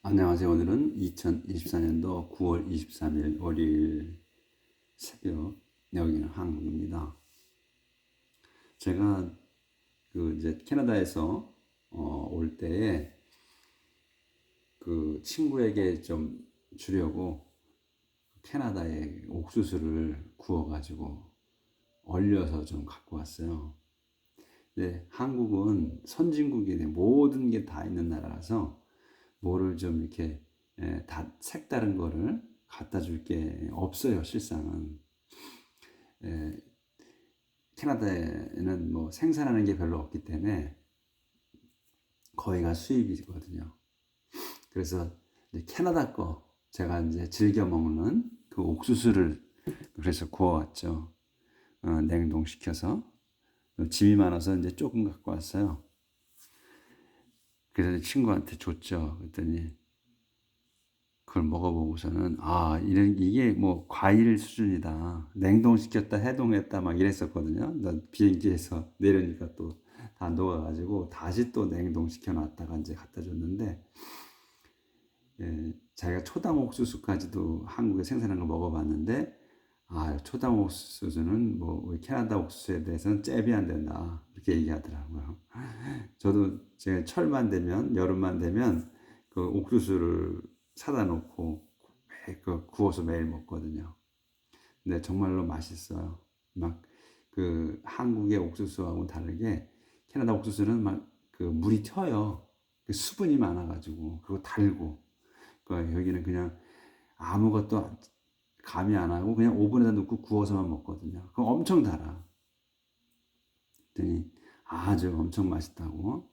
안녕하세요. 오늘은 2024년도 9월 23일 월요일 새벽, 여기는 한국입니다. 제가 이제 캐나다에서 올 때에 친구에게 좀 주려고 캐나다의 옥수수를 구워가지고 얼려서 좀 갖고 왔어요. 근데 한국은 선진국이 모든 게 다 있는 나라라서 뭐를 좀 이렇게 다 색다른 거를 갖다 줄 게 없어요, 실상은. 에, 캐나다에는 뭐 생산하는 게 별로 없기 때문에 거의가 수입이거든요. 그래서 이제 캐나다 거 제가 이제 즐겨 먹는 그 옥수수를 그래서 구워왔죠. 냉동시켜서 짐이 많아서 이제 조금 갖고 왔어요. 그래서 친구한테 줬죠. 그랬더니 그걸 먹어보고서는 이게 뭐 과일 수준이다. 냉동시켰다 해동했다 막 이랬었거든요. 나 비행기에서 내려니까 또 다 녹아가지고 다시 또 냉동시켜 놨다가 이제 갖다 줬는데, 자기가 초당 옥수수까지도 한국에 생산한 걸 먹어봤는데, 초당 옥수수는 뭐 우리 캐나다 옥수수에 대해서는 잽이 안 된다, 이렇게 얘기하더라고요. 저도 제 철만 되면, 여름만 되면 그 옥수수를 사다 놓고 구워서 매일 먹거든요. 근데 정말로 맛있어요. 막 한국의 옥수수하고 다르게 캐나다 옥수수는 막 물이 튀어요. 수분이 많아가지고 그리고 달고. 여기는 그냥 아무것도 가미 안 하고 그냥 오븐에다 넣고 구워서만 먹거든요. 그럼 엄청 달아. 그랬더니 아주 엄청 맛있다고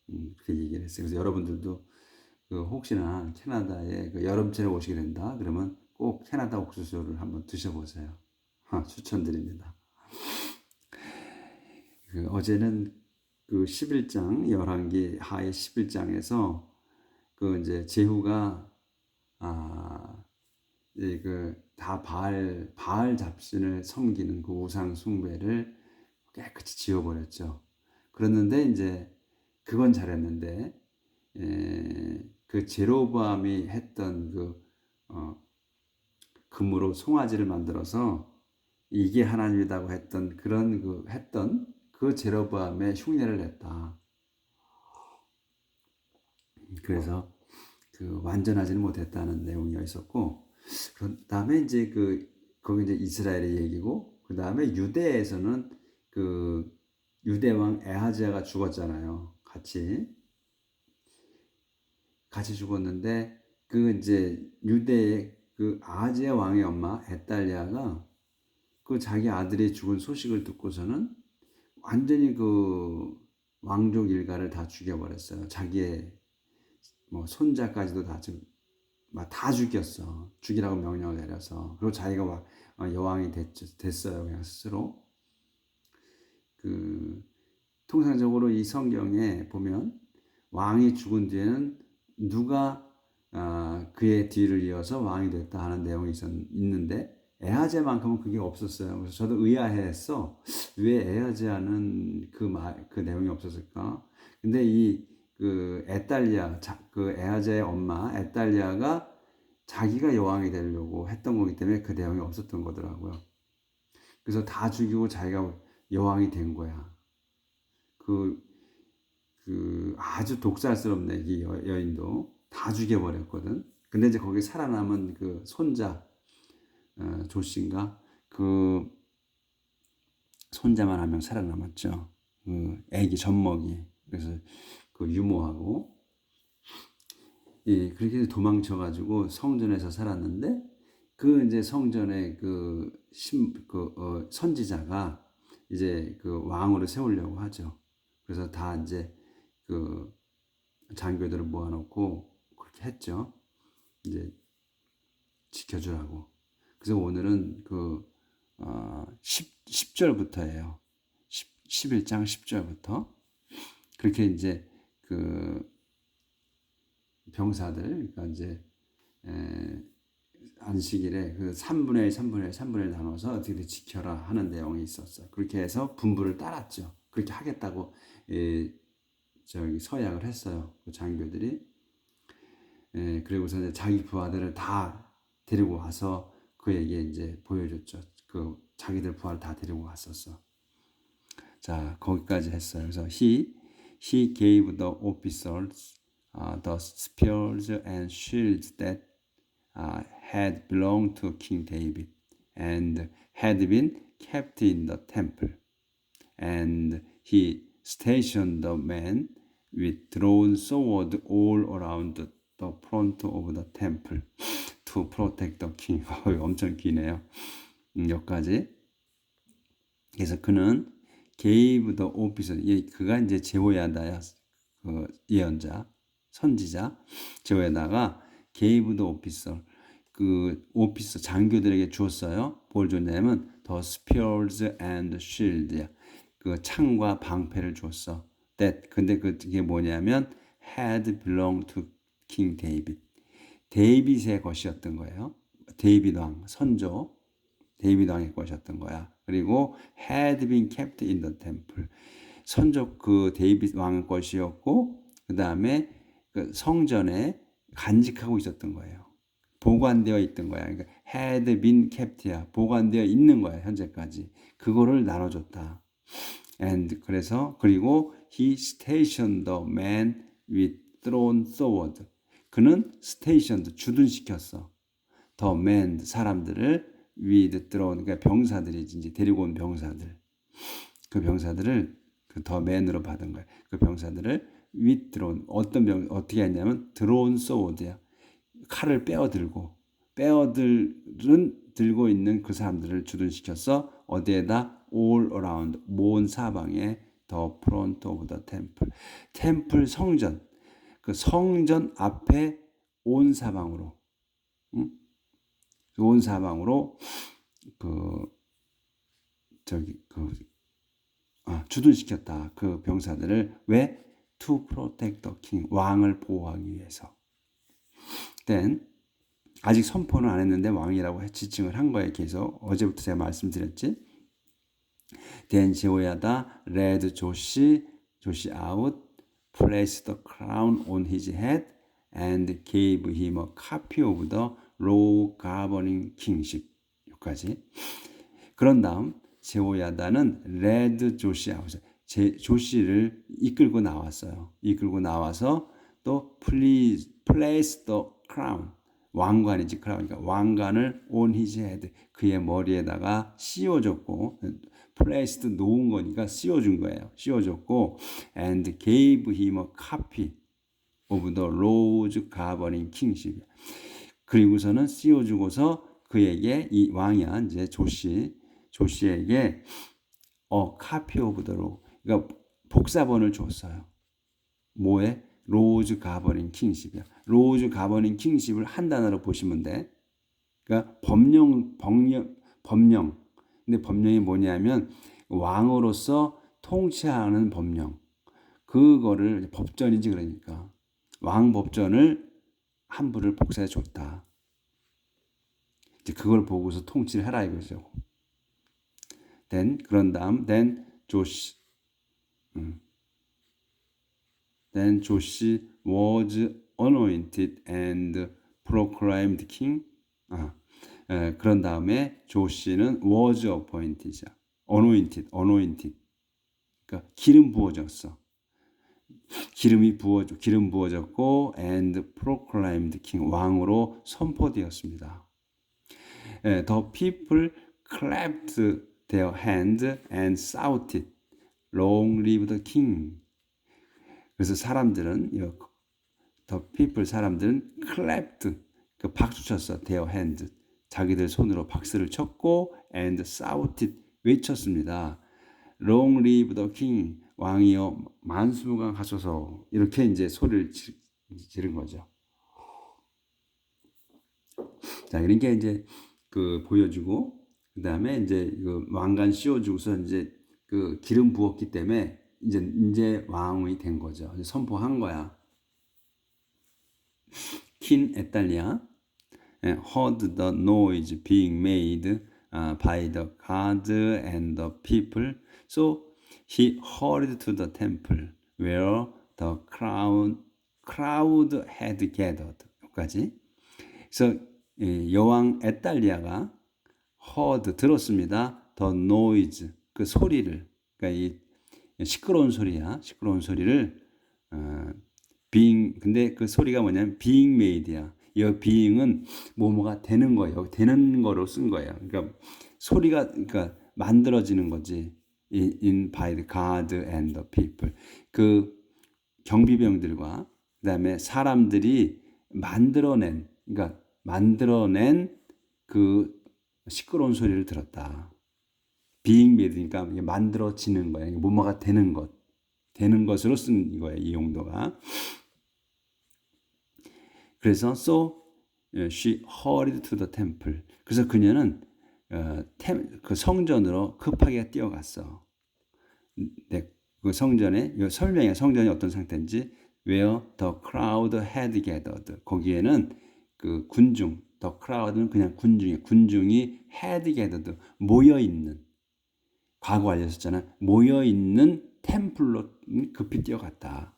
그렇게 얘기를 했어요. 그래서 여러분들도 혹시나 캐나다에 여름철에 오시게 된다 그러면 꼭 캐나다 옥수수를 한번 드셔보세요. 추천드립니다. 어제는 11장 열왕기 하의 11장에서 이제 제후가 다 바알 잡신을 섬기는 그 우상 숭배를 깨끗이 지워버렸죠. 그랬는데 이제 그건 잘했는데 그 제로보암이 했던 금으로 송아지를 만들어서 이게 하나님이라고 했던 했던 그 제로보암의 흉내를 냈다. 그래서 완전하지는 못했다는 내용이 있었고, 그 다음에 이제 거기 이제 이스라엘의 얘기고, 그 다음에 유대에서는 유대 왕 에하지야가 죽었잖아요. 같이 죽었는데 이제 유대의 아하지야 왕의 엄마 에달리아가 자기 아들이 죽은 소식을 듣고서는 완전히 왕족 일가를 다 죽여버렸어요. 자기의 뭐 손자까지도 다 죽였어. 죽이라고 명령을 내려서. 그리고 자기가 여왕이 됐어요. 그냥 스스로. 통상적으로 이 성경에 보면 왕이 죽은 뒤에는 누가 그의 뒤를 이어서 왕이 됐다 하는 내용이 있는데 에하제만큼은 그게 없었어요. 그래서 저도 의아해했어. 왜 에하제는 그 내용이 없었을까? 근데 에달리아, 에하제의 엄마 에달리아가 자기가 여왕이 되려고 했던 거기 때문에 그 내용이 없었던 거더라고요. 그래서 다 죽이고 자기가 여왕이 된 거야. 아주 독살스럽네, 이 여인도. 다 죽여버렸거든. 근데 이제 거기 살아남은 손자, 조씨인가? 손자만 한 명 살아남았죠. 애기 젖먹이. 그래서 유모하고. 예, 그렇게 해서 도망쳐가지고 성전에서 살았는데, 이제 성전의 선지자가 이제 왕으로 세우려고 하죠. 그래서 다 이제 장교들을 모아놓고 그렇게 했죠. 이제 지켜주라고. 그래서 오늘은 10절부터예요. 11장 10절부터. 그렇게 이제 병사들, 그러니까 이제 안식일에 3분의 1, 3분의 1, 3분의 1 나눠서 어떻게든 지켜라 하는 내용이 있었어요. 그렇게 해서 분부를 따랐죠. 그렇게 하겠다고 서약을 했어요. 장교들이. 그리고서 이제 자기 부하들을 다 데리고 와서 그에게 이제 보여줬죠. 그 자기들 부하를 다 데리고 왔었어. 자, 거기까지 했어요. 그래서 he gave the officers the spears and shields that had belonged to King David and had been kept in the temple. And he stationed the men with drawn sword all around the front of the temple to protect the king. 엄청 기네요. 여기까지. 그래서 그는 gave the officer, 그가 이제 제호야다야, 그 예언자, 선지자, 제호야다가 gave the officer, 그 오피서 장교들에게 주었어요. 뭘 줬냐면 the spears and shield, 그 창과 방패를 줬어. That, 근데 그게 뭐냐면 had belonged to King David. 데이빗의 것이었던 거예요. 데이빗 왕, 선조. 데이빗 왕의 것이었던 거야. 그리고 had been kept in the temple. 선조 그 데이빗 왕의 것이었고, 그 다음에 그 성전에 간직하고 있었던 거예요. 보관되어 있던 거야. 그러니까 had been kept야. 보관되어 있는 거야. 현재까지. 그거를 나눠줬다. And 그래서 그리고 he stationed the man with drawn sword. 그는 stationed 주둔시켰어. the man 사람들을 with drawn, 그러니까 병사들이지, 이제 데리고 온 병사들. 그 병사들을 그 the man으로 받은 거야. 그 병사들을 with drawn, 어떤 병 어떻게 했냐면 drawn sword야. 칼을 들고 있는 그 사람들을 주둔시켜서 어디에다 all around, 모은 사방에 the front of the temple. 템플 성전, 그 성전 앞에 온 사방으로, 온 사방으로 주둔시켰다. 그 병사들을 왜? To protect the king, 왕을 보호하기 위해서. Then 아직 선포는 안 했는데 왕이라고 지칭을 한 거예요. 계속 어제부터 제가 말씀드렸지. Then 제호야다 led 조시 out, placed the crown on his head, and gave him a copy of the law governing kingship. 여기까지. 그런 다음 제호야다는 led 조시 out, 조시를 이끌고 나왔어요. 이끌고 나와서 또 place the crown, 왕관이지, 그러니까 왕관을 on his head, 그의 머리에다가 씌워줬고, placed 놓은 거니까 씌워준 거예요. 씌워줬고, and gave him a copy of the laws governing kingship. 그리고서는 씌워주고서 그에게, 이 왕이야 이제 조시에게 copy of the law, 그러니까 복사본을 줬어요. 뭐에? 로즈 가버닝 킹십이야. 로즈 가버닝 킹십을 한 단어로 보시면 돼. 그러니까 법령. 근데 법령이 뭐냐면 왕으로서 통치하는 법령. 그거를 법전이지, 그러니까 왕 법전을 한 부를 복사해 줬다. 이제 그걸 보고서 통치를 해라 이거죠. 그런 다음 조시. Then Joshi was anointed and proclaimed king. 그런 다음에 조시는 was appointed. anointed. 그러니까 기름 부어졌어. 기름 부어졌고 and proclaimed king, 왕으로 선포되었습니다. The people clapped their hands and shouted, "Long live the king." 그래서 사람들은 the people, 사람들은 clapped, 그 박수 쳤어. their hands, 자기들 손으로 박수를 쳤고 and shouted, 외쳤습니다. Long live the king, 왕이여 만수무강하소서. 이렇게 이제 소리를 지른 거죠. 자, 이런 게 이제 그 보여주고, 그 다음에 이제 그 왕관 씌워주고서 이제 그 기름 부었기 때문에 이제 왕이 된 거죠. 선포한 거야. 킨 에탈리아 heard the noise being made by the guard and the people, so he hurried to the temple where the crowd had gathered. 여기까지. 그래서 여왕 에달리아가 heard 들었습니다. the noise 그 소리를, 그러니까 이 시끄러운 소리야. 시끄러운 소리를 being, 근데 그 소리가 뭐냐면 being made야. 이 being은 뭐뭐가 되는 거예요. 되는 거로 쓴 거예요. 그러니까 소리가, 그러니까 만들어지는 거지. in by the God and the people. 그 경비병들과 그다음에 사람들이 만들어낸, 그러니까 만들어낸 그 시끄러운 소리를 들었다. being made니까 이게 만들어지는 거야. 뭐뭐가 되는 것, 되는 것으로 쓴 거예요. 이 용도가. 그래서 so she hurried to the temple. 그래서 그녀는 그 성전으로 급하게 뛰어갔어. 네, 그 성전에 설명해. 성전이 어떤 상태인지. where the crowd had gathered. 거기에는 그 군중, the crowd는 그냥 군중이 had gathered 모여 있는, 과거 알려졌잖아. 모여 있는 템플로 급히 뛰어갔다.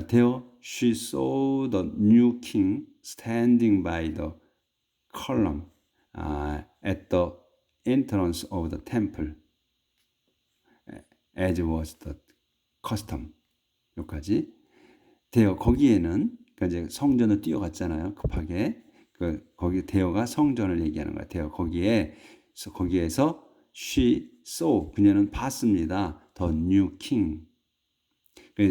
There she saw the new king standing by the column at the entrance of the temple, as was the custom. 여기까지. 데어 거기에는, 그러니까 이제 성전을 뛰어갔잖아요. 급하게. 거기 데어가 성전을 얘기하는 거야. 데어 거기에서 she saw 그녀는 봤습니다. the new king.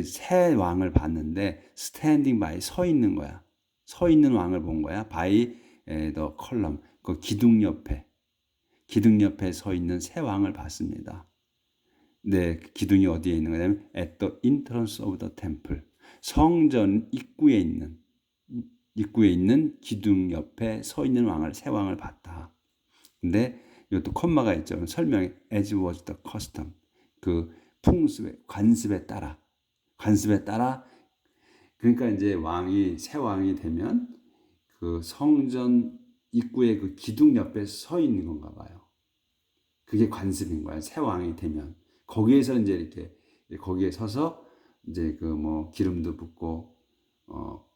새 왕을 봤는데 standing by 서 있는 거야. 서 있는 왕을 본 거야. by the column 그 기둥 옆에 서 있는 새 왕을 봤습니다. 네, 기둥이 어디에 있는 거냐면 at the entrance of the temple. 성전 입구에 있는 기둥 옆에 서 있는 새 왕을 봤다. 근데 이것도 콤마가 있죠. 설명에 as was the custom. 그 관습에 따라. 그러니까 이제 새 왕이 되면 그 성전 입구에 그 기둥 옆에 서 있는 건가 봐요. 그게 관습인 거야. 새 왕이 되면. 거기에서 이제 이렇게 거기에 서서 이제 그 뭐 기름도 붓고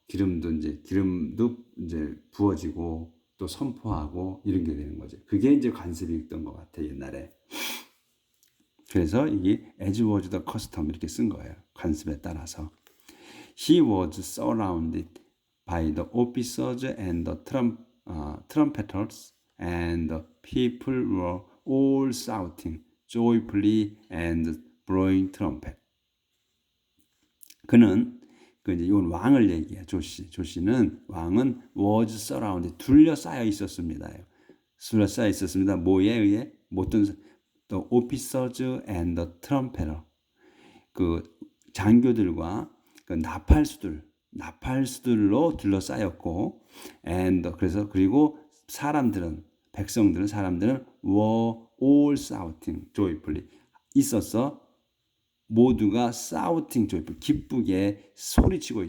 기름도 이제 부어지고 또 선포하고 이런 게 되는 거죠. 그게 이제 관습이 있던 것 같아 옛날에. 그래서 이게 as was the custom 이렇게 쓴 거예요. 관습에 따라서. He was surrounded by the officers and the trumpeters, and the people were all shouting joyfully and blowing trumpet. 그는 이제 이건 왕을 얘기해. 조씨는 왕은 was surrounded 둘러싸여 있었습니다. 둘러싸여 있었습니다. 뭐에 의해? 모든 the officers and the trumpeter 그 장교들과 그 나팔수들로 둘러싸였고, and 그리고 백성들은 were all shouting joyfully 있었어. 모두가 shouting joyfully 기쁘게 소리치고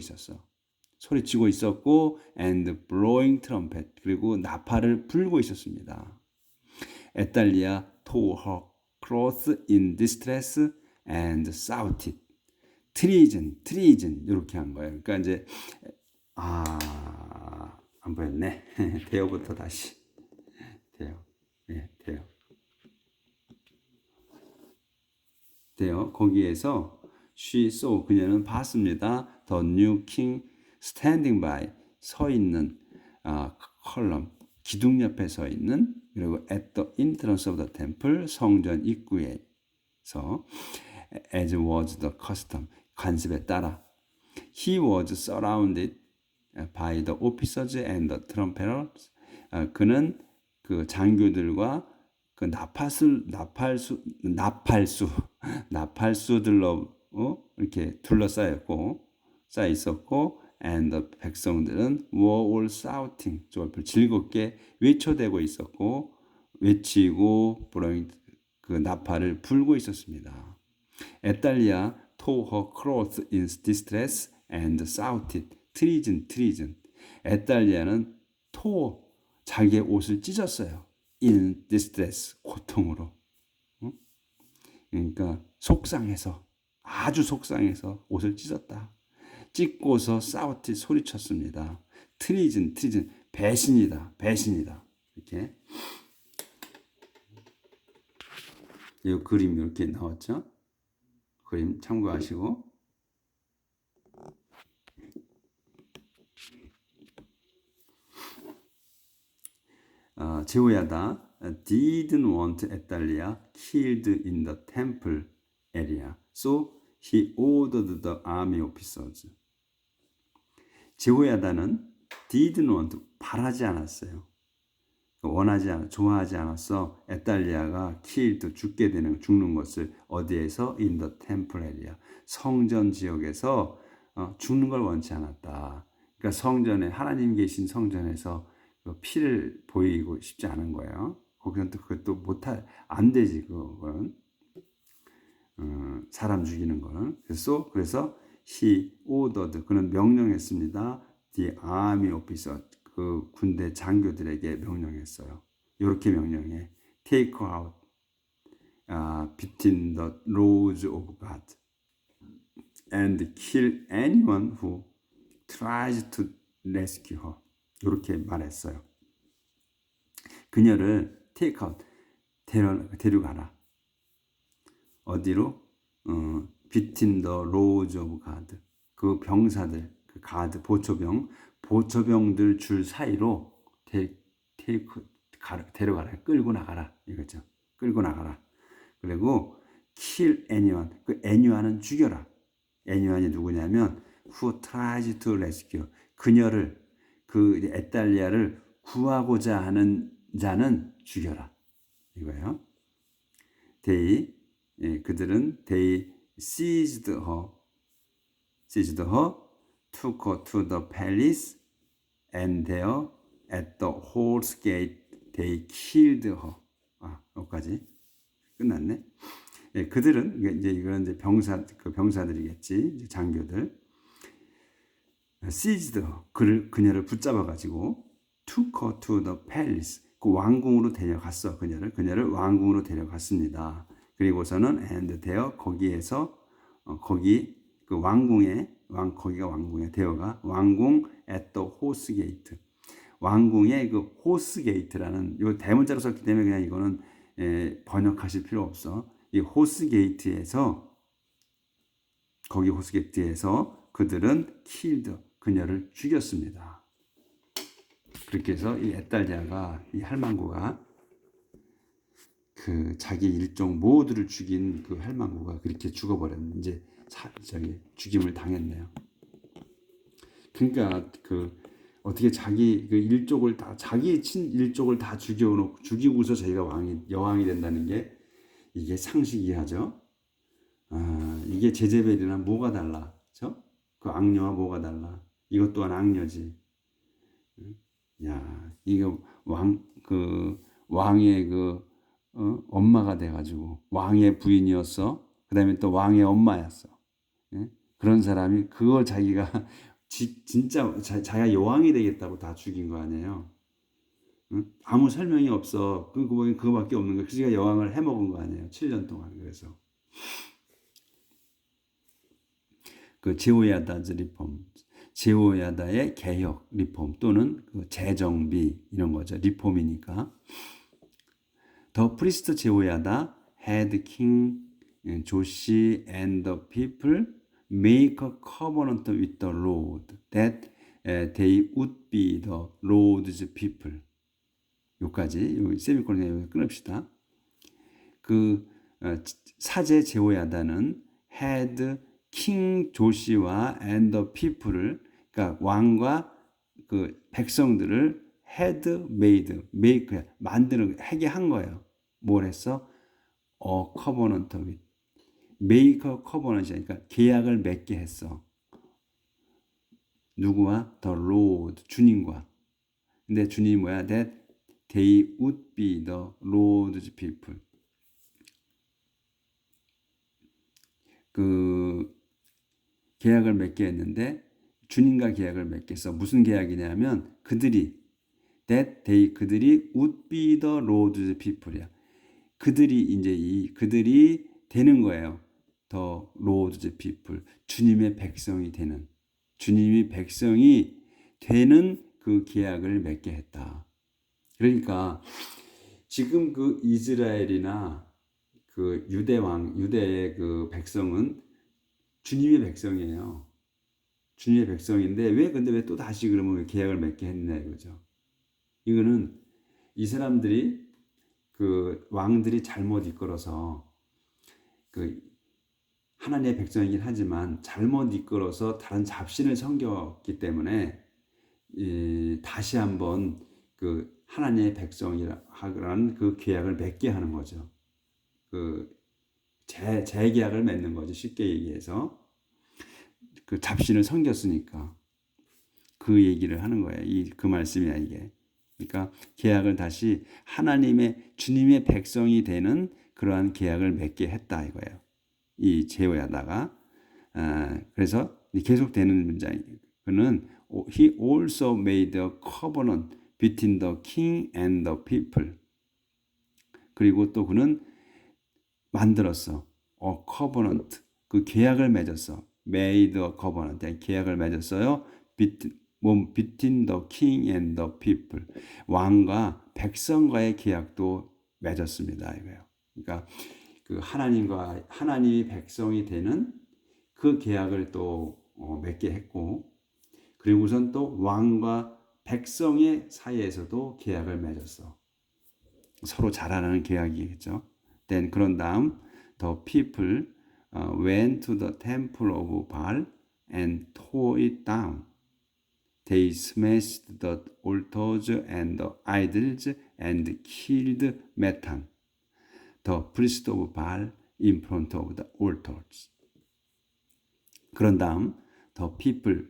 있었고, and blowing trumpet 그리고 나팔을 불고 있었습니다. 에달리아 tore her clothes in distress and shouted treason 이렇게 한 거예요. 그러니까 이제 안 보였네. 대어부터 다시. 대어 거기에서 she saw 그녀는 봤습니다. the new king standing by 서 있는 column 기둥 옆에 서 있는, 그리고 at the entrance of the temple 성전 입구에서 as was the custom 관습에 따라. He was surrounded by the officers and the trumpeters. 그는 그 장교들과 그 나팔수들로 이렇게 둘러싸였고 쌓여 있었고, and the 백성들은 were all shouting 즐겁게 외쳐대고 있었고, 외치고 blowing 그 나팔을 불고 있었습니다. 에달리아 tore her clothes in distress and shouted treason. 에달리아는 자기의 옷을 찢었어요. in distress 고통으로. 그러니까 아주 속상해서 옷을 찢었다. 찍고서 싸우티 소리쳤습니다. 트리즌 배신이다. 이렇게 이 그림 이렇게 나왔죠. 그림 참고하시고 제호야다 didn't want Athaliah killed in the temple area, so he ordered the army officers. 제호야다는 didn't want 바라지 않았어요. 좋아하지 않았어. 에달리아가 killed 죽는 것을 어디에서 in the temple area 성전 지역에서 죽는 걸 원치 않았다. 그러니까 성전에 하나님 계신 성전에서 피를 보이고 싶지 않은 거예요. 거기서 또 그것도 안 되지 그건 사람 죽이는 거는. 그래서 he ordered 그는 명령했습니다. the army officer 그 군대 장교들에게 명령했어요. 이렇게 명령해. take out between the rows of God and kill anyone who tries to rescue her. 이렇게 말했어요. 그녀를 take out 데려가라. 어디로? between the rows of God. 그 병사들, 그 가드 보초병들 줄 사이로 데려가라. 끌고 나가라. 이거죠. 끌고 나가라. 그리고 kill anyone. 그 anyone은 죽여라. anyone이 누구냐면 who tries to rescue. 그녀를 그 에달리아를 구하고자 하는 자는 죽여라. 이거예요. 그들은 they seized her, took her to the palace, and there at the horse gate they killed her. 여기까지 끝났네. 그들은 이건 이제 병사들이겠지, 이제 장교들. seized her, 그녀를 붙잡아가지고 took her to the palace, 그 왕궁으로 데려갔어. 그녀를 왕궁으로 데려갔습니다. 그리고서는 and there 거기에서 거기 그 거기가 왕궁에 데어가 왕궁 at the horse gate, 왕궁의 그 호스 게이트라는 요 대문자로 썼기 때문에 그냥 이거는 번역하실 필요 없어. 이 호스 게이트에서 거기 호스 게이트에서 그들은 killed 그녀를 죽였습니다. 그렇게 해서 이 에달리아가 이 할망구가 그 자기 일종 모두를 죽인 그 할망구가 그렇게 죽어버렸는데 이제 죽임을 당했네요. 그러니까 그 어떻게 자기 그 일족을 다 자기 친일족을 다 죽이고서 자기가 여왕이 된다는 게 이게 상식이하죠. 이게 제제벨이랑 뭐가 달라? 그렇죠? 그 악녀와 뭐가 달라? 이것 또한 악녀지. 야, 이거 왕의 엄마가 돼가지고 왕의 부인이었어. 그다음에 또 왕의 엄마였어. 그런 사람이 그걸 자기가 진짜 자기가 여왕이 되겠다고 다 죽인 거 아니에요. 아무 설명이 없어. 그거밖에 없는 거예요. 그래서 여왕을 해먹은 거 아니에요. 7년 동안. 그래서 그 제호야다즈 리폼, 제호야다의 개혁 리폼 또는 그 재정비 이런 거죠. 리폼이니까. The priest 제호야다 had King Joshi and the people make a covenant with the Lord that they would be the Lord's people. 여기까지 세미콜론에 끊읍시다. 그 사제 제호야다는 had king 조시와 and the people을 그러니까 왕과 그 백성들을 had made 하게 한 거예요. 뭘 했어? covenant with make a covenant 그러니까 계약을 맺게 했어. 누구와? The Lord 주님과. 근데 주님이 뭐야? That they would be the Lord's people. 그 계약을 맺게 했는데 주님과 계약을 맺게 했어. 무슨 계약이냐면 그들이 would be the Lord's people이야. 그들이 되는 거예요. The Lord's people. 주님의 백성이 되는. 주님이 백성이 되는 그 계약을 맺게 했다. 그러니까 지금 그 이스라엘이나 그 유대의 그 백성은 주님의 백성이에요. 주님의 백성인데 근데 왜 또 다시 그러면 계약을 맺게 했냐 이거죠. 이거는 이 사람들이 그 왕들이 잘못 이끌어서 그 하나님의 백성이긴 하지만 잘못 이끌어서 다른 잡신을 섬겼기 때문에 다시 한번 그 하나님의 백성이라는 그 계약을 맺게 하는 거죠. 그 재계약을 맺는 거죠. 쉽게 얘기해서 그 잡신을 섬겼으니까 그 얘기를 하는 거예요. 그 말씀이야 이게. 그러니까 계약을 다시 주님의 백성이 되는 그러한 계약을 맺게 했다 이거예요. 이 제호야다가 그래서 계속되는 문장이 그는 he also made a covenant between the king and the people. 그리고 또 그는 만들었어. covenant 그 계약을 맺었어. made a covenant 계약을 맺었어요. between the king and the people 왕과 백성과의 계약도 맺었습니다 이거예요. 그러니까 그 하나님이 백성이 되는 그 계약을 또 맺게 했고 그리고 우선 또 왕과 백성의 사이에서도 계약을 맺었어. 서로 잘하는 계약이겠죠. Then 그런 다음 the people went to the temple of Baal and tore it down. They smashed the altars and the idols and killed Mattan, the priest of Baal, in front of the altars. 그런 다음 the people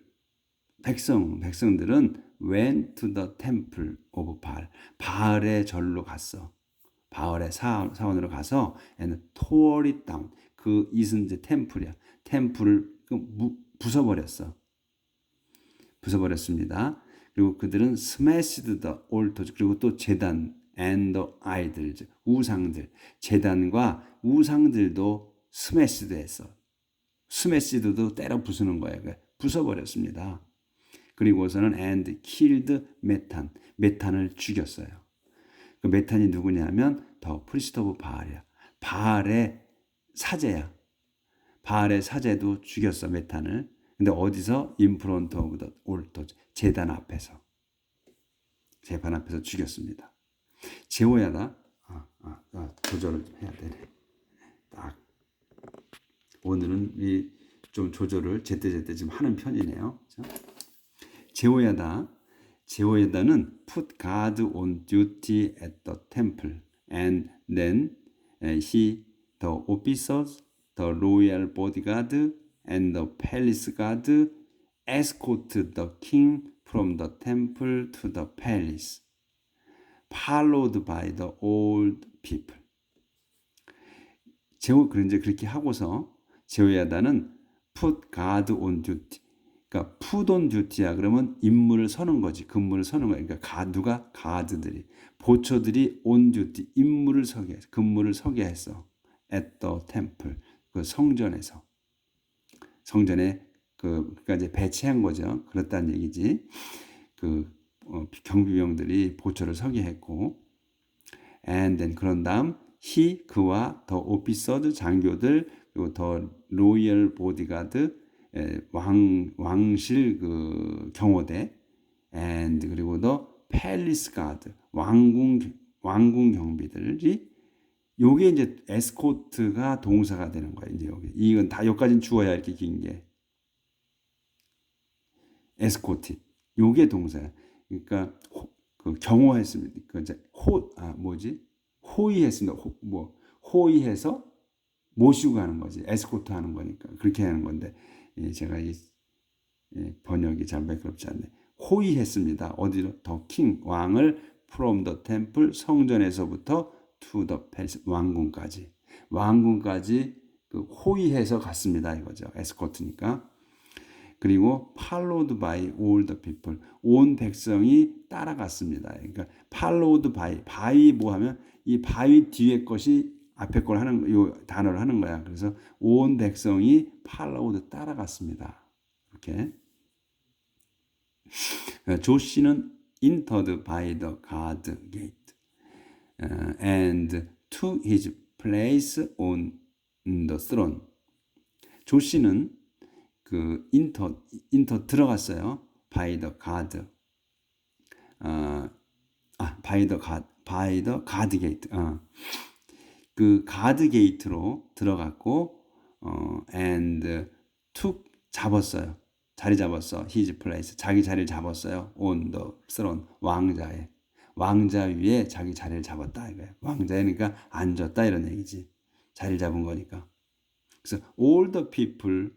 백성들은 went to the temple of Baal. 바알의 절로 갔어. 바알의 사원으로 가서 and tore it down. 그 이은 이제 템플이야. 템플을 부숴버렸습니다. 그리고 그들은 smashed the altars. 그리고 또 제단 and the idols. 우상들. 제단과 우상들도 스매시드 했어. 스매시드도 때려 부수는 거예요. 부숴버렸습니다. 그리고서는 and killed 메탄. 메탄을 죽였어요. 그 메탄이 누구냐면 더 프리스트 오브 바알이야. 바알의 사제야. 바알의 사제도 죽였어 메탄을. 근데 어디서? In front of the altar. 제단 앞에서 죽였습니다. 제호야다. 조절을 좀 해야 되네. 딱 오늘은 좀 조절을 제때제때 좀 하는 편이네요. 제호야다는 put God on duty at the temple and then he, the officers, the royal bodyguard and the palace guard escort the king from the temple to the palace, followed by the old people. 그런데 그렇게 하고서 제호야다는 put God on duty. 그러니까 put on duty야. 그러면 임무를 서는 거지. 근무를 서는 거야. 그러니까 가드들이 보초들이 on duty 임무를 서게 했어. 근무를 서게 했어. at the temple 그 성전에 그러니까 이제 배치한 거죠. 그렇다는 얘기지. 경비병들이 보초를 서게 했고, and then 그런 다음 그와 더 오피서드 장교들 그리고 더 로이얼 보디가드 왕실 그 경호대 and 그리고 더 팰리스 가드 왕궁 경비들이 요게 이제 에스코트가 동사가 되는 거예요. 이제 이건 다 여기까지는 주어야 이렇게 긴 게 에스코트 요게 동사야. 그러니까 그 경호했습니다. 그 이제 호의했습니다. 호의해서 모시고 가는 거지. 에스코트 하는 거니까 그렇게 하는 건데 제가 번역이 잘 매끄럽지 않네. 호의했습니다. 어디로? 더 킹 왕을 from the temple 성전에서부터 to the palace 왕궁까지 그 호의해서 갔습니다 이거죠. 에스코트니까. 그리고 followed by all the people 온 백성이 따라갔습니다. 그러니까 followed by 뭐 하면 이 by 뒤에 것이 앞에 걸 하는 요 단어를 하는 거야. 그래서 온 백성이 followed 따라갔습니다. 이렇게 조시는 entered by the guard gate and took his place on the throne. 조시는 그 인터 들어갔어요. by the guard. by the guard gate. 그 가드 게이트로 들어갔고 and took 잡았어요. 자리 잡았어. his place. 자기 자리를 잡았어요. on the throne. 왕자 위에 자기 자리를 잡았다 이거예요. 왕자에 그러니까 앉았다 이런 얘기지. 자리를 잡은 거니까. 그래서 all the people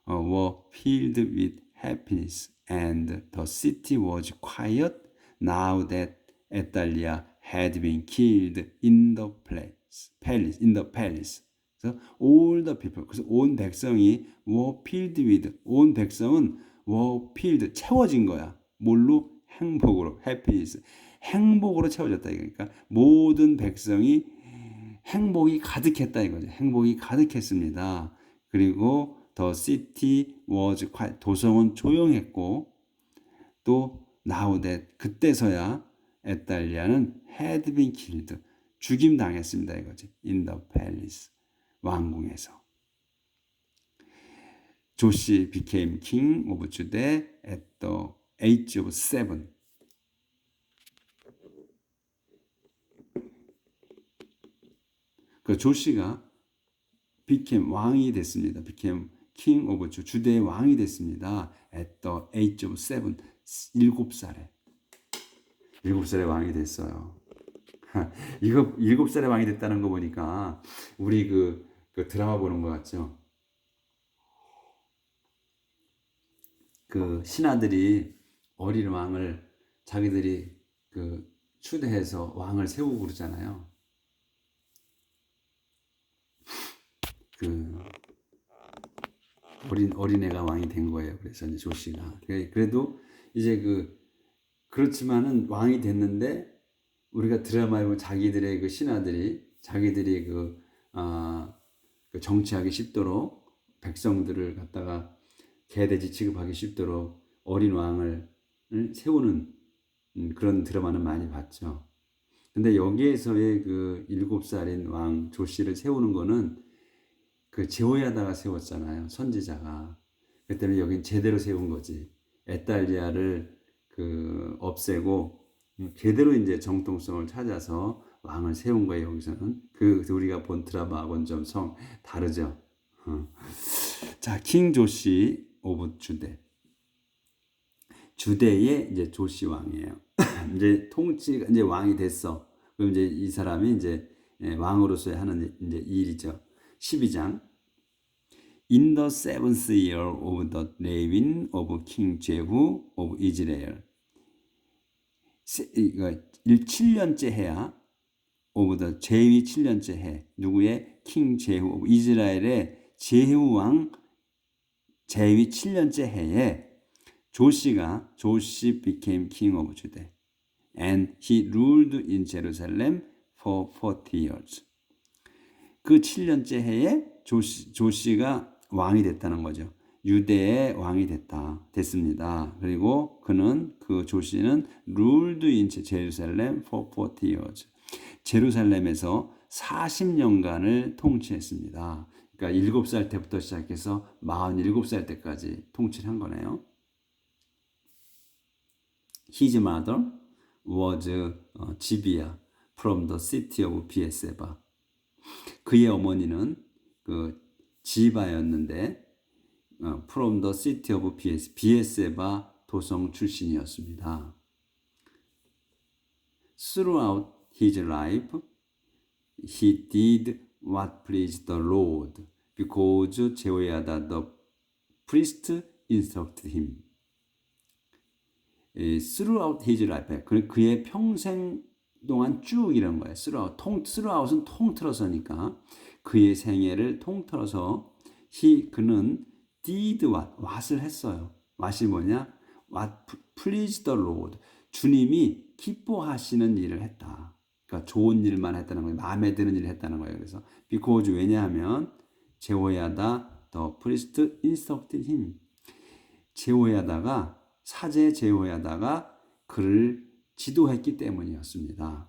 were filled with happiness and the city was quiet now that Athaliah had been killed in the palace. 그래서 all the people, 그래서 온 백성이 were filled with, 온 백성은 were filled, 채워진 거야. 뭘로? 행복으로, happiness, 행복으로 채워졌다. 그러니까 모든 백성이 행복이 가득했다 이거죠. 행복이 가득했습니다. 그리고 the city was quiet, 도성은 조용했고 또 now that, 그때서야 에달리아는 had been killed, 죽임 당했습니다 이거지. in the palace, 왕궁에서. 조시 became king of Judah at the age of 7. 그 조시가 became 왕이 됐습니다. became king of Judah, 주대의 왕이 됐습니다. at the age of 7, 7살에. 7살에 왕이 됐어요. 이거 7살에 왕이 됐다는 거 보니까 우리 그 드라마 보는 거 같죠? 그 신하들이 어린 왕을 자기들이 그 추대해서 왕을 세우고 그러잖아요. 그 어린애가 왕이 된 거예요. 그래서 이제 조시가. 그래도 이제 그렇지만은 왕이 됐는데 우리가 드라마에 보면 자기들의 그 신하들이 자기들이 그 정치하기 쉽도록 백성들을 갖다가 개돼지 취급하기 쉽도록 어린 왕을 세우는 그런 드라마는 많이 봤죠. 근데 여기에서의 그 7살인 왕 조시를 세우는 거는 그 제호야다가 세웠잖아요. 선지자가. 그 때문에 여긴 제대로 세운 거지. 에달리아를 없애고 제대로 이제 정통성을 찾아서 왕을 세운 거예요. 여기서는 우리가 본 드라마하고는 좀 다르죠. 자, 킹 조시 오브 주대. 주대의 이제 조시 왕이에요. 이제 통치가 이제 왕이 됐어. 그럼 이제 이 사람이 이제 왕으로서 하는 이제 일이죠. 12장. In the 7th year of the reign of King Jehu of Israel. 7년째 해야 of the 제위 7년째 해. 누구의? king 제후 of 이스라엘의 제후 왕 제위 7년째 해에 조시 became king of Judah. And he ruled in Jerusalem for 40 years. 그 7년째 해에 조시가 왕이 됐다는 거죠. 유대의 왕이 됐습니다. 그리고 그 조시는 ruled in Jerusalem for 40 years. 제루살렘에서 40년간을 통치했습니다. 그러니까 7살 때부터 시작해서 47살 때까지 통치를 한 거네요. His mother was 지비아 from the city of 비에세바. 그의 어머니는 지바였는데 from the city of 비에세바 도성 출신이었습니다. Throughout his life, he did what pleased the Lord, because 제호야다 the priest instructed him. Throughout his life, 그의 평생 동안 쭉 이런 거예요. throughout은 통틀어서니까 그의 생애를 통틀어서 그는 did what을 했어요. what이 뭐냐? What pleased the Lord. 주님이 기뻐하시는 일을 했다. 그러니까 좋은 일만 했다는 거예요. 마음에 드는 일을 했다는 거예요. 그래서 because 왜냐하면 제호야다 the priest instructed him. 제호야다가 사제 제호야다가 그를 지도했기 때문이었습니다.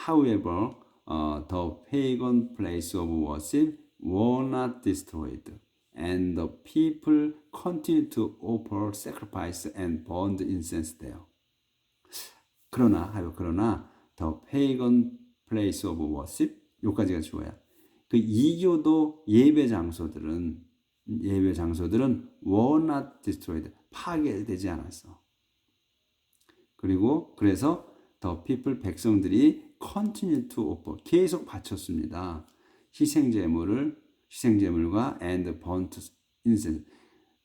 However, the pagan place of worship were not destroyed, and the people continued to offer sacrifice and burned incense there. 그러나 the pagan place of worship 여기까지가 좋아요. 그 이교도 예배 장소들은 were not destroyed, 파괴되지 않았어. 그리고 그래서 the people, 백성들이 continue to offer, 계속 바쳤습니다. 희생제물과 and burnt incense,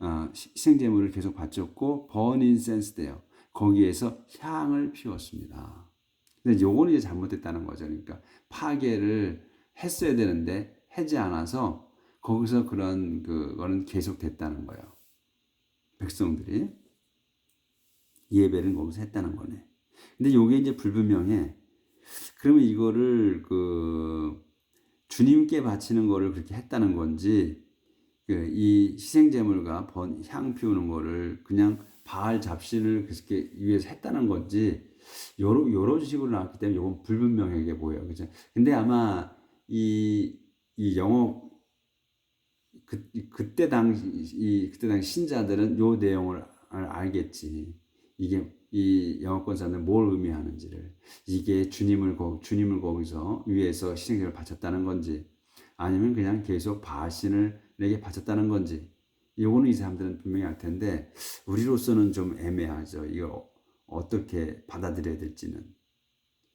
희생제물을 계속 바쳤고 burn incense 돼요. 거기에서 향을 피웠습니다. 근데 요거는 이제 잘못됐다는 거죠. 그러니까 파괴를 했어야 되는데 하지 않아서 거기서 그런 그거는 계속 됐다는 거예요. 백성들이 예배를 거기서 했다는 거네. 근데 요게 이제 불분명해. 그러면 이거를 주님께 바치는 거를 그렇게 했다는 건지, 이 희생제물과 향 피우는 거를 그냥 바알 잡신을 그렇게 위해서 했다는 건지, 요런 식으로 나왔기 때문에 이건 불분명하게 보여요. 그죠? 근데 아마 이 영어 그때 당시 신자들은 요 내용을 알겠지. 이게 이 영어권사는 뭘 의미하는지를, 이게 주님을 거기서 위에서 희생제를 바쳤다는 건지, 아니면 그냥 계속 바신을 내게 바쳤다는 건지, 요거는 이 사람들은 분명히 알 텐데 우리로서는 좀 애매하죠. 이거 어떻게 받아들여야 될지는.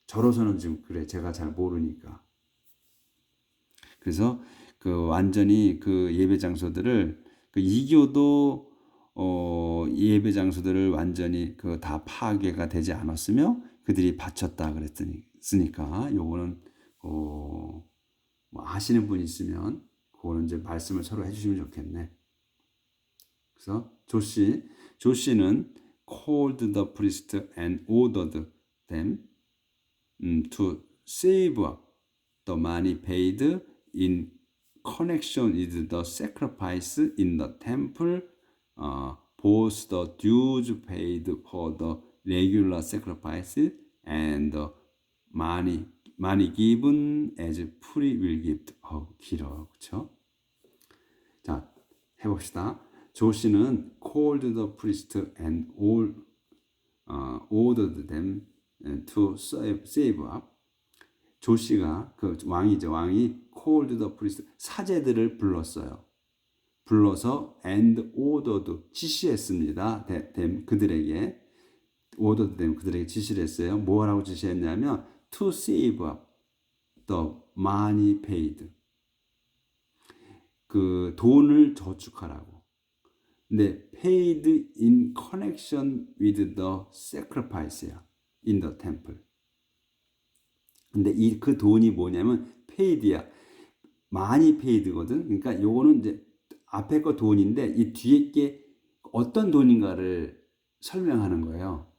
저로서는 지금 그래, 제가 잘 모르니까. 그래서 완전히 예배 장소들을 이교도 예배 장소들을 완전히 다 파괴가 되지 않았으며 그들이 바쳤다 그랬으니까 요거는 뭐 아시는 분이 있으면 그거는 이제 말씀을 서로 해주시면 좋겠네. 그래서 조씨는 called the priest and ordered them to save up the money paid in connection with the sacrifice in the temple, both the dues paid for the regular sacrifice and the money given as free will gift. 길어, 그렇죠? 자, 해봅시다. 조씨는 called the priest and ordered them to save up. 조씨가 왕이죠. 왕이 called the priest, 사제들을 불러서 and ordered, 지시했습니다. 그들에게 ordered them, 그들에게 지시를 했어요. 뭐라고 지시했냐면 to save up the money paid, 돈을 저축하라고. 근데 paid in connection with the sacrifice야, in the temple. 근데 그 돈이 뭐냐면 paid야, 많이 paid거든. 그러니까 요거는 이제 앞에 거 돈인데 이 뒤에 게 어떤 돈인가를 설명하는 거예요.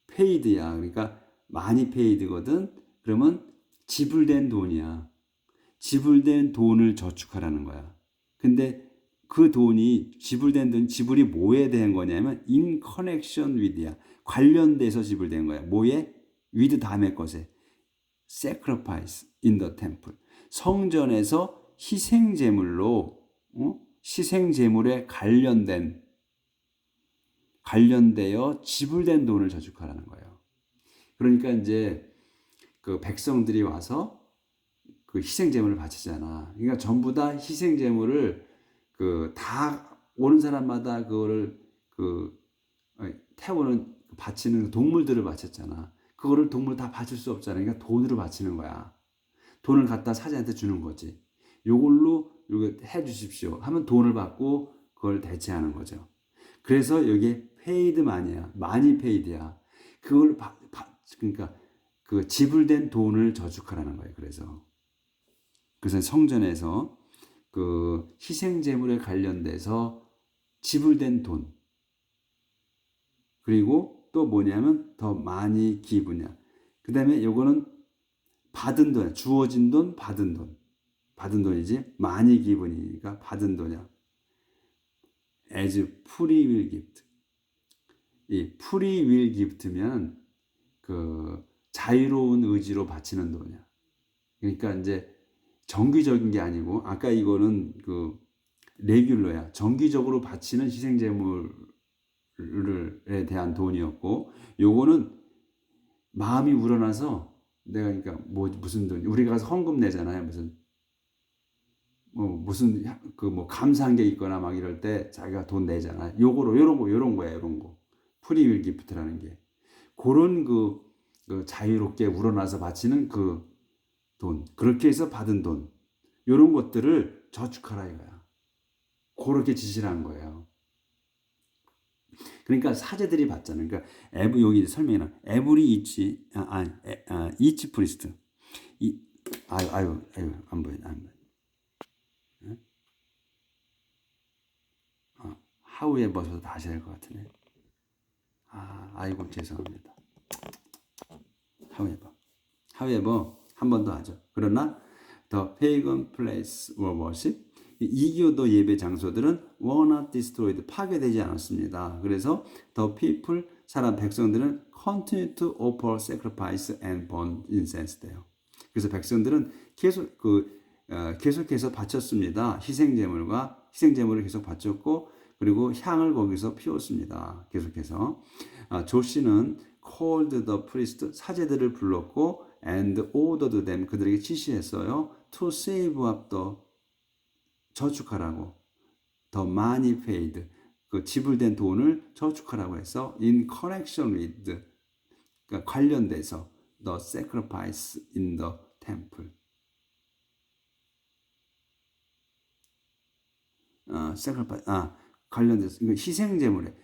paid야, 그러니까 많이 paid거든. 그러면 지불된 돈이야. 지불된 돈을 저축하라는 거야. 근데 그 돈이 지불이 뭐에 대한 거냐면 in connection with야, 관련돼서 지불된 거야. 뭐에? with 다음에 것에 sacrifice in the temple, 성전에서 희생제물에 관련되어 지불된 돈을 저축하라는 거예요. 그러니까 이제 백성들이 와서 희생제물을 바치잖아. 그러니까 전부 다 희생제물을 다 오는 사람마다 그거를 태우는 바치는 동물들을 바쳤잖아. 그거를 동물 다 바칠 수 없잖아. 그러니까 돈으로 바치는 거야. 돈을 갖다 사제한테 주는 거지. 요걸로 해 주십시오 하면 돈을 받고 그걸 대체하는 거죠. 그래서 여기에 paid money야. 많이 paid야. 그걸 그러니까 지불된 돈을 저축하라는 거예요. 그래서 성전에서 희생제물에 관련돼서 지불된 돈, 그리고 또 뭐냐면 더 많이 기부냐. 그 다음에 요거는 받은 돈, 주어진 돈, 받은 돈이지. 많이 기분이니까 받은 돈이야. as free will gift, 이 free will gift면 그 자유로운 의지로 바치는 돈이야. 그러니까 이제 정기적인 게 아니고 아까 이거는 그 레귤러야. 정기적으로 바치는 희생제물에 대한 돈이었고 요거는 마음이 우러나서 내가 그러니까 뭐 무슨 돈 우리가 가서 헌금 내잖아요. 무슨 그 뭐 감사한 게 있거나 막 이럴 때 자기가 돈 내잖아. 요거로 요런 거야. 요런 거. 프리윌 기프트라는 게. 그런 그 자유롭게 우러나서 바치는 그 돈. 그렇게 해서 받은 돈. 요런 것들을 저축하라 이거야. 그렇게 지시를 한 거예요. 그러니까 사제들이 받잖아요. 그러니까 여기 설명이나 에브리 이치 프리스트. 아유 안 보여. 하우에 벗어서 다시 할 것 같으네. 아이고 죄송합니다. 하우에버 한 번 더 하죠. 그러나 the pagan place or worship 이교도 예배 장소들은 were not destroyed 파괴되지 않았습니다. 그래서 the people 사람 백성들은 continue to offer sacrifice and burn incense 돼요. 그래서 백성들은 계속해서 바쳤습니다. 희생제물을 계속 바쳤고 그리고 향을 거기서 피웠습니다. 계속해서 조씨는 called the priest 사제들을 불렀고 and ordered them 그들에게 지시했어요. to save up the 저축하라고 the money paid 그 지불된 돈을 저축하라고 해서 in connection with 그러니까 관련돼서 the sacrifice in the temple sacrifice 관련돼서 희생제물에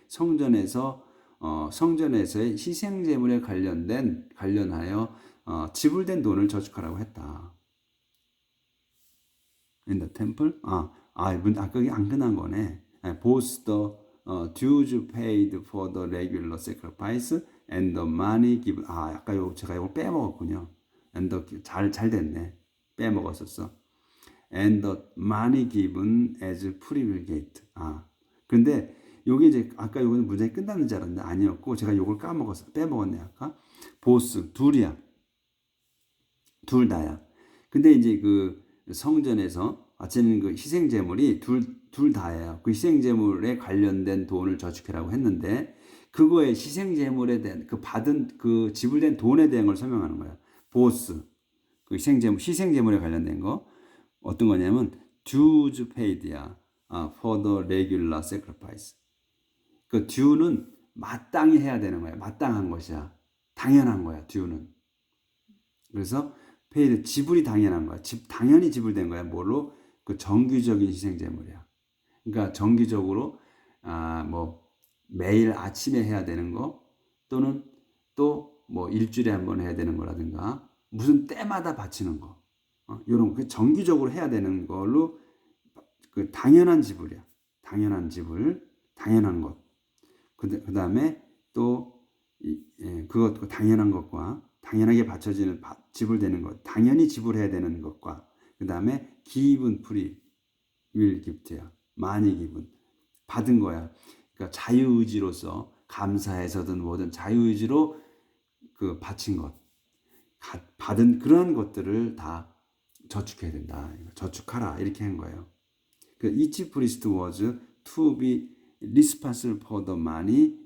성전에서의 희생제물에 관련하여 지불된 돈을 저축하라고 했다. In the temple? 그게 안 끝난 거네. Both the dues paid for the regular sacrifice and the money given. 아까 제가 이거 빼먹었군요. And 잘 됐네. 빼먹었었어. And the money given as free gift. 근데 요게 이제 아까 요거는 문장이 끝나는 줄 알았는데 아니었고 제가 요걸 빼먹었네 아까. 보스 둘이야. 둘 다야. 근데 이제 그 성전에서 바치는 그 희생제물이 둘 다예요. 그 희생제물에 관련된 돈을 저축해라고 했는데 그거에 희생제물에 대한 그 받은 그 지불된 돈에 대한 걸 설명하는 거예요. 보스 그 희생제물에 관련된 거 어떤 거냐면 dues paid야. for the regular sacrifice. 그 due는 마땅히 해야 되는 거야. 마땅한 것이야. 당연한 거야. due는. 그래서 paid 지불이 당연한 거야. 당연히 지불된 거야. 뭘로? 그 정기적인 희생제물이야. 그러니까 정기적으로 뭐 매일 아침에 해야 되는 거 또는 또 뭐 일주일에 한 번 해야 되는 거라든가 무슨 때마다 바치는 거 이런 그 정기적으로 해야 되는 걸로 그 당연한 지불이야. 당연한 지불, 당연한 것. 그 다음에 또 그것 당연한 것과 당연하게 지불되는 것, 당연히 지불해야 되는 것과 그 다음에 given free will gift야. 많이 기분 받은 거야. 그러니까 자유의지로서 감사해서든 뭐든 자유의지로 그 바친 것, 받은 그런 것들을 다 저축해야 된다. 저축하라 이렇게 한 거예요. 그 each priest was to be responsible for the money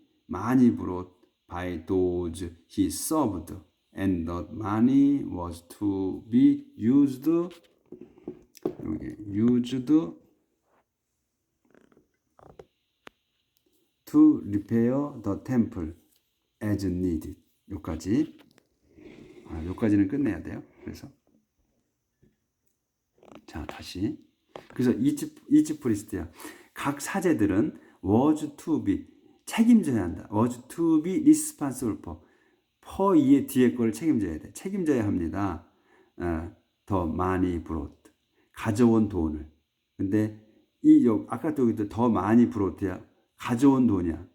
brought by those he served, and the money was to be used to repair the temple as needed. 여기까지는 끝내야 돼요. 그래서 자 다시 그래서 each priest야. 각 사제들은 was to be 책임져야 한다. was to be responsible for 이의 뒤에 거를 책임져야 돼. 책임져야 합니다. the money brought 가져온 돈을. 근데 아까 또 더 많이 brought 가져온 돈이야.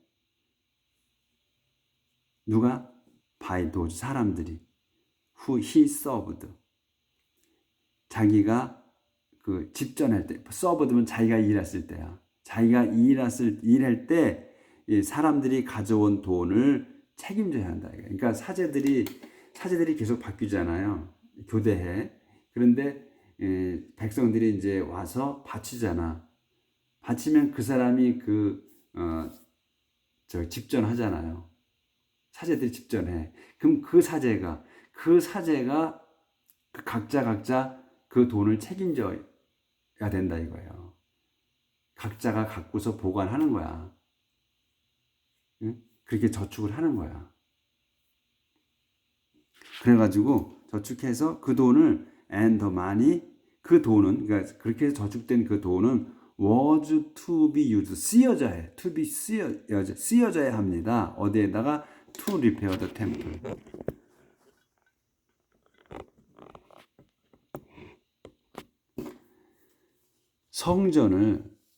누가? by those 사람들이 who he served 자기가 그 집전할 때 served면 자기가 일했을 때야. 자기가 일할 때 이 사람들이 가져온 돈을 책임져야 한다. 그러니까 사제들이 계속 바뀌잖아요. 교대해. 그런데 백성들이 이제 와서 바치잖아. 바치면 그 사람이 집전하잖아요. 사제들이 집전해. 그럼 그 사제가 각자 그 돈을 책임져야 된다 이거예요. 각자가 갖고서 보관하는 거야. 응? 그렇게 저축을 하는 거야. 그래가지고 저축해서 그 돈을 and the money 그 돈은 그러니까 그렇게 해서 저축된 그 돈은 was to be used 쓰여져야 해. to be 쓰여져야 합니다. 어디에다가 to repair the temple.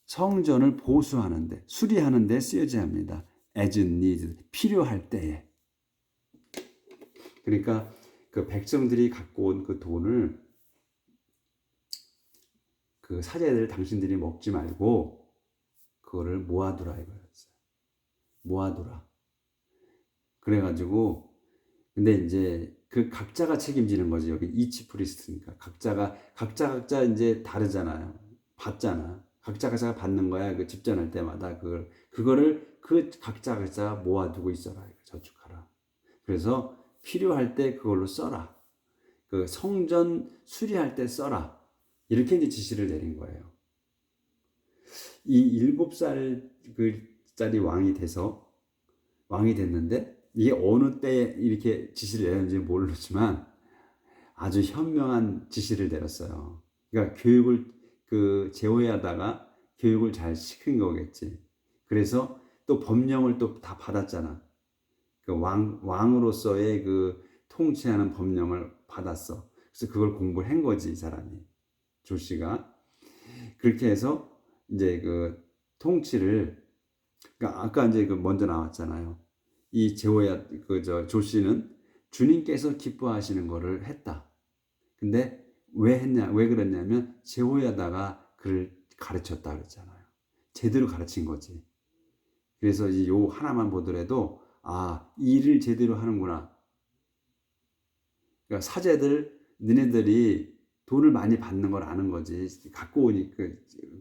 성전을 보수하는데 수리하는데 쓰여져야 합니다. as needed 필요할 때에. 그러니까 그 백성들이 갖고 온 그 돈을 그 사제들 당신들이 먹지 말고 그거를 모아두라 이거였어요. 모아두라. 그래가지고 근데 이제 그 각자가 책임지는 거지. 여기 이치 프리스트니까 각자 이제 다르잖아요. 받잖아. 각자가 받는 거야. 그 집전할 때마다 그거를 그 각자 모아두고 있어라. 저축하라. 그래서 필요할 때 그걸로 써라. 그 성전 수리할 때 써라. 이렇게 이제 지시를 내린 거예요. 이 7살짜리 왕이 됐는데 이게 어느 때 이렇게 지시를 내렸는지 모르지만 아주 현명한 지시를 내렸어요. 그러니까 제호야다가 교육을 잘 시킨 거겠지. 그래서 또 법령을 또 다 받았잖아. 그 왕으로서의 그 통치하는 법령을 받았어. 그래서 그걸 공부를 한 거지, 이 사람이. 조씨가. 그렇게 해서 이제 그 통치를, 그러니까 아까 이제 먼저 나왔잖아요. 이 조씨는 주님께서 기뻐하시는 거를 했다. 근데 왜 그랬냐면 제호야다가 그를 가르쳤다 그랬잖아요. 제대로 가르친 거지. 그래서 요 하나만 보더라도 일을 제대로 하는구나. 그러니까 사제들 너네들이 돈을 많이 받는 걸 아는 거지. 갖고 오니까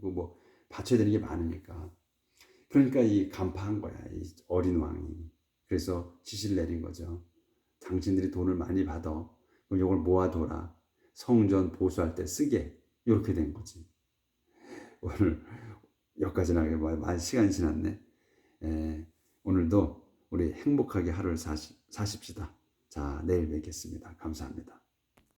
뭐 바쳐야 되는 게 많으니까. 그러니까 이 간파한 거야. 이 어린 왕이. 그래서 지시를 내린 거죠. 당신들이 돈을 많이 받아. 그럼 이걸 모아둬라. 성전 보수할 때 쓰게. 이렇게 된 거지. 오늘 여기까지나 많이 시간이 지났네. 오늘도 우리 행복하게 하루를 사십시다. 자, 내일 뵙겠습니다. 감사합니다.